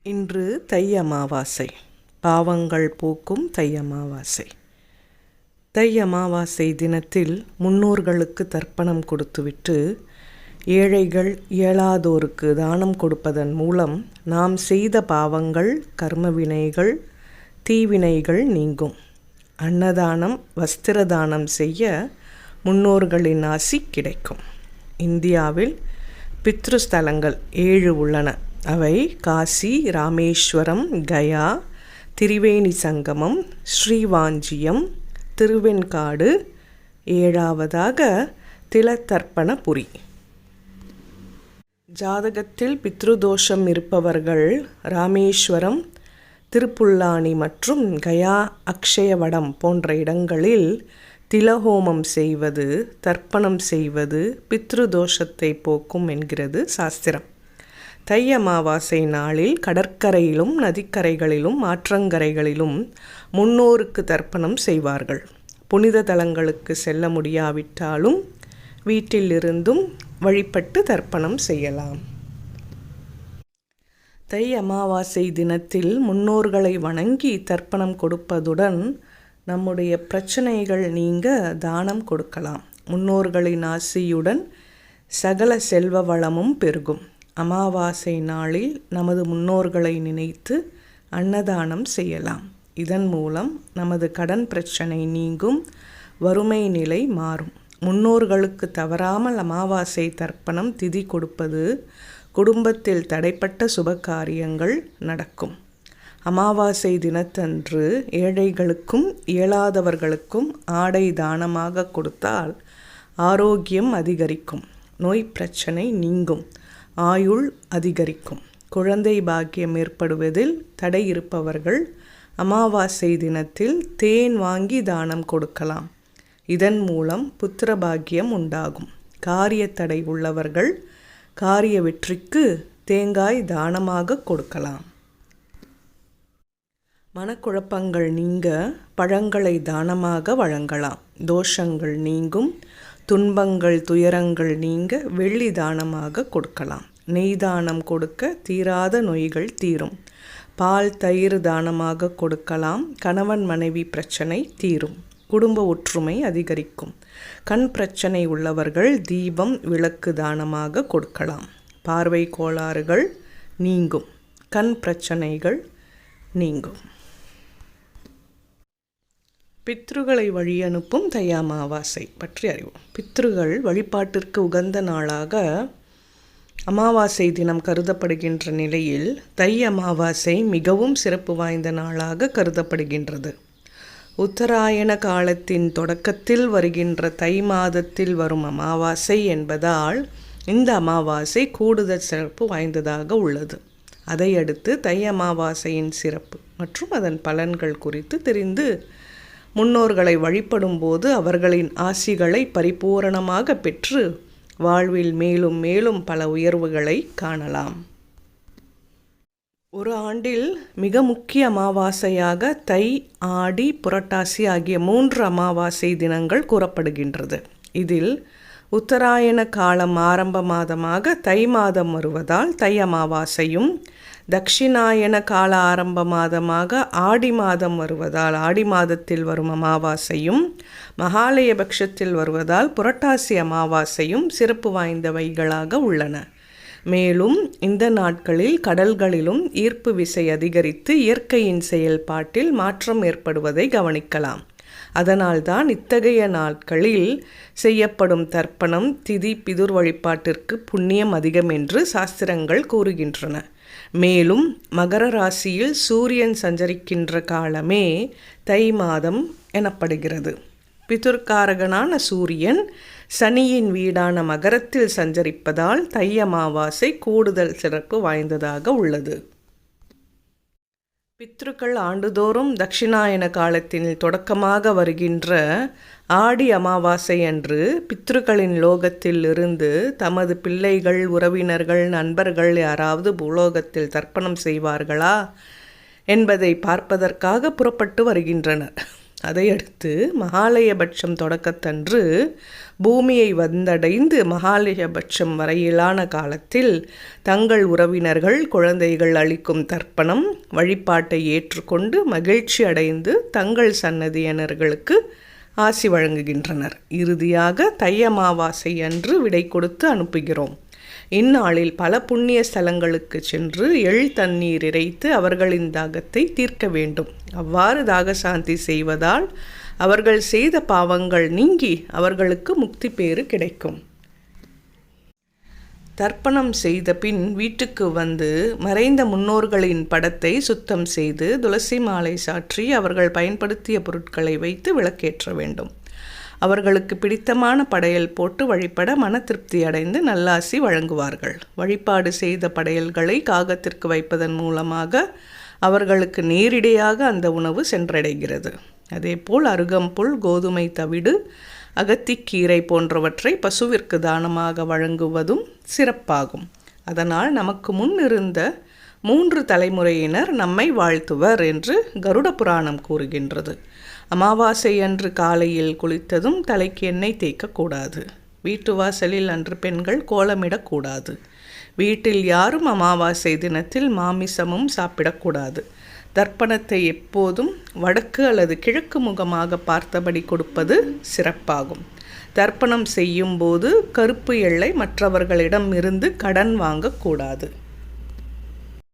இன்று தை அமாவாசை. பாவங்கள் போக்கும் தை அமாவாசை. தை அமாவாசை தினத்தில் முன்னோர்களுக்கு தர்ப்பணம் கொடுத்துவிட்டு ஏழைகள் இயலாதோருக்கு தானம் கொடுப்பதன் மூலம் நாம் செய்த பாவங்கள், கர்மவினைகள், தீவினைகள் நீங்கும். அன்னதானம், வஸ்திரதானம் செய்ய முன்னோர்களின் ஆசி கிடைக்கும். இந்தியாவில் பித்ருஸ்தலங்கள் 7 உள்ளன. அவை காசி, ராமேஸ்வரம், கயா, திரிவேணி சங்கமம், ஸ்ரீவாஞ்சியம், திருவெண்காடு, 7வதாக திலத்தர்ப்பணபுரி. ஜாதகத்தில் பித்ருதோஷம் இருப்பவர்கள் ராமேஸ்வரம், திருப்புல்லானி மற்றும் கயா அக்ஷயவடம் போன்ற இடங்களில் திலஹோமம் செய்வது, தர்ப்பணம் செய்வது பித்ருதோஷத்தை போக்கும் என்கிறது சாஸ்திரம். தை அமாவாசை நாளில் கடற்கரையிலும் நதிக்கரைகளிலும் ஆற்றங்கரைகளிலும் முன்னோருக்கு தர்ப்பணம் செய்வார்கள். புனித தலங்களுக்கு செல்ல முடியாவிட்டாலும் வீட்டிலிருந்தும் வழிபட்டு தர்ப்பணம் செய்யலாம். தை அமாவாசை தினத்தில் முன்னோர்களை வணங்கி தர்ப்பணம் கொடுப்பதுடன் நம்முடைய பிரச்சனைகள் நீங்க தானம் கொடுக்கலாம். முன்னோர்களின் ஆசியுடன் சகல செல்வ வளமும் பெருகும். அமாவாசை நாளில் நமது முன்னோர்களை நினைத்து அன்னதானம் செய்யலாம். இதன் மூலம் நமது கடன் பிரச்சனை நீங்கும், வறுமை நிலை மாறும். முன்னோர்களுக்கு தவறாமல் அமாவாசை தர்ப்பணம் திதி கொடுப்பது குடும்பத்தில் தடைப்பட்ட சுப காரியங்கள் நடக்கும். அமாவாசை தினத்தன்று ஏழைகளுக்கும் இயலாதவர்களுக்கும் ஆடை தானமாக கொடுத்தால் ஆரோக்கியம் அதிகரிக்கும், நோய் பிரச்சனை நீங்கும், ஆயுள் அதிகரிக்கும். குழந்தை பாக்கியம் ஏற்படுவதில் தடை இருப்பவர்கள் அமாவாசை தினத்தில் தேன் வாங்கி தானம் கொடுக்கலாம். இதன் மூலம் புத்திர பாக்கியம் உண்டாகும். காரிய தடை உள்ளவர்கள் காரிய வெற்றிக்கு தேங்காய் தானமாக கொடுக்கலாம். மனக்குழப்பங்கள் நீங்க பழங்களை தானமாக வழங்கலாம். தோஷங்கள் நீங்கும், துன்பங்கள் துயரங்கள் நீங்க வெள்ளி தானமாக கொடுக்கலாம். நெய் தானம் கொடுக்க தீராத நோய்கள் தீரும். பால், தயிர் தானமாக கொடுக்கலாம். கணவன் மனைவி பிரச்சனை தீரும், குடும்ப ஒற்றுமை அதிகரிக்கும். கண் பிரச்சனை உள்ளவர்கள் தீபம், விளக்கு தானமாக கொடுக்கலாம். பார்வை கோளாறுகள் நீங்கும், கண் பிரச்சனைகள் நீங்கும். பித்ருகளை வழி அனுப்பும் தை அமாவாசை பற்றி அறிவோம். பித்ருகள் வழிபாட்டிற்கு உகந்த நாளாக அமாவாசை தினம் கருதப்படுகின்ற நிலையில் தை அமாவாசை மிகவும் சிறப்பு வாய்ந்த நாளாக கருதப்படுகின்றது. உத்தராயண காலத்தின் தொடக்கத்தில் வருகின்ற தை மாதத்தில் வரும் அமாவாசை என்பதால் இந்த அமாவாசை கூடுதல் சிறப்பு வாய்ந்ததாக உள்ளது. அதையடுத்து தை அமாவாசையின் சிறப்பு மற்றும் அதன் பலன்கள் குறித்து தெரிந்து முன்னோர்களை வழிபடும் போது அவர்களின் ஆசிகளை பரிபூரணமாக பெற்று வாழ்வில் மேலும் மேலும் பல உயர்வுகளை காணலாம். ஒரு ஆண்டில் மிக முக்கிய அமாவாசையாக தை, ஆடி, புரட்டாசி ஆகிய 3 அமாவாசை தினங்கள் கூறப்படுகின்றது. இதில் உத்தராயண காலம் ஆரம்ப மாதமாக தை மாதம் வருவதால் தை அமாவாசையும், தக்ஷிணாயன கால ஆரம்ப மாதமாக ஆடி மாதம் வருவதால் ஆடி மாதத்தில் வரும் அமாவாசையும், மகாலய பட்சத்தில் வருவதால் புரட்டாசி அமாவாசையும் சிறப்பு வாய்ந்தவைகளாக உள்ளன. மேலும் இந்த நாட்களில் கடல்களிலும் ஈர்ப்பு விசை அதிகரித்து இயற்கையின் செயல்பாட்டில் மாற்றம் ஏற்படுவதை கவனிக்கலாம். அதனால்தான் இத்தகைய நாட்களில் செய்யப்படும் தர்ப்பணம், திதி, பிதுர் வழிபாட்டிற்கு புண்ணியம் அதிகம் என்று சாஸ்திரங்கள் கூறுகின்றன. மேலும் மகர ராசியில் சூரியன் சஞ்சரிக்கின்ற காலமே தை மாதம் எனப்படுகிறது. பிதுர்காரகனான சூரியன் சனியின் வீடான மகரத்தில் சஞ்சரிப்பதால் தை அமாவாசை கூடுதல் சிறப்பு வாய்ந்ததாக உள்ளது. பித்ருக்கள் ஆண்டுதோறும் தட்சிணாயன காலத்தில் தொடக்கமாக வருகின்ற ஆடி அமாவாசை அன்று பித்ருக்களின் லோகத்தில் இருந்து தமது பிள்ளைகள், உறவினர்கள், நண்பர்கள் யாராவது பூலோகத்தில் தர்ப்பணம் செய்வார்களா என்பதை பார்ப்பதற்காக புறப்பட்டு வருகின்றனர். அதையடுத்து மகாலயபட்சம் தொடக்கத்தன்று பூமியை வந்தடைந்து மகாலயபட்சம் வரையிலான காலத்தில் தங்கள் உறவினர்கள் குழந்தைகள் அளிக்கும் தர்ப்பணம் வழிபாட்டை ஏற்றுக்கொண்டு மகிழ்ச்சி அடைந்து தங்கள் சன்னதியினர்களுக்கு ஆசி வழங்குகின்றனர். இறுதியாக தை அமாவாசை அன்று விடை கொடுத்து அனுப்புகிறோம். இந்நாளில் பல புண்ணிய ஸ்தலங்களுக்கு சென்று எள் தண்ணீர் இறைத்து அவர்களின் தாகத்தை தீர்க்க வேண்டும். அவ்வாறு தாகசாந்தி செய்வதால் அவர்கள் செய்த பாவங்கள் நீங்கி அவர்களுக்கு முக்தி பேறு கிடைக்கும். தர்ப்பணம் செய்த பின் வீட்டுக்கு வந்து மறைந்த முன்னோர்களின் படத்தை சுத்தம் செய்து துளசி மாலை சாற்றி அவர்கள் பயன்படுத்திய பொருட்களை வைத்து விளக்கேற்ற வேண்டும். அவர்களுக்கு பிடித்தமான படையல் போட்டு வழிபட மன திருப்தி அடைந்து நல்லாசி வழங்குவார்கள். வழிபாடு செய்த படையல்களை காகத்திற்கு வைப்பதன் மூலமாக அவர்களுக்கு நேரிடையாக அந்த உணவு சென்றடைகிறது. அதேபோல் அருகம்புல், கோதுமை தவிடு, அகத்திக்கீரை போன்றவற்றை பசுவிற்கு தானமாக வழங்குவதும் சிறப்பாகும். அதனால் நமக்கு முன் இருந்த 3 தலைமுறையினர் நம்மை வாழ்த்துவர் என்று கருட புராணம் கூறுகின்றது. அமாவாசை அன்று காலையில் குளித்ததும் தலைக்கு எண்ணெய் தேய்க்கக்கூடாது. வீட்டு வாசலில் அன்று பெண்கள் கோலமிடக்கூடாது. வீட்டில் யாரும் அமாவாசை தினத்தில் மாமிசமும் சாப்பிடக்கூடாது. தர்ப்பணத்தை எப்போதும் வடக்கு அல்லது கிழக்கு முகமாக பார்த்தபடி கொடுப்பது சிறப்பாகும். தர்ப்பணம் செய்யும் போது கருப்பு எள்ளை மற்றவர்களிடம் இருந்து கடன் வாங்கக்கூடாது.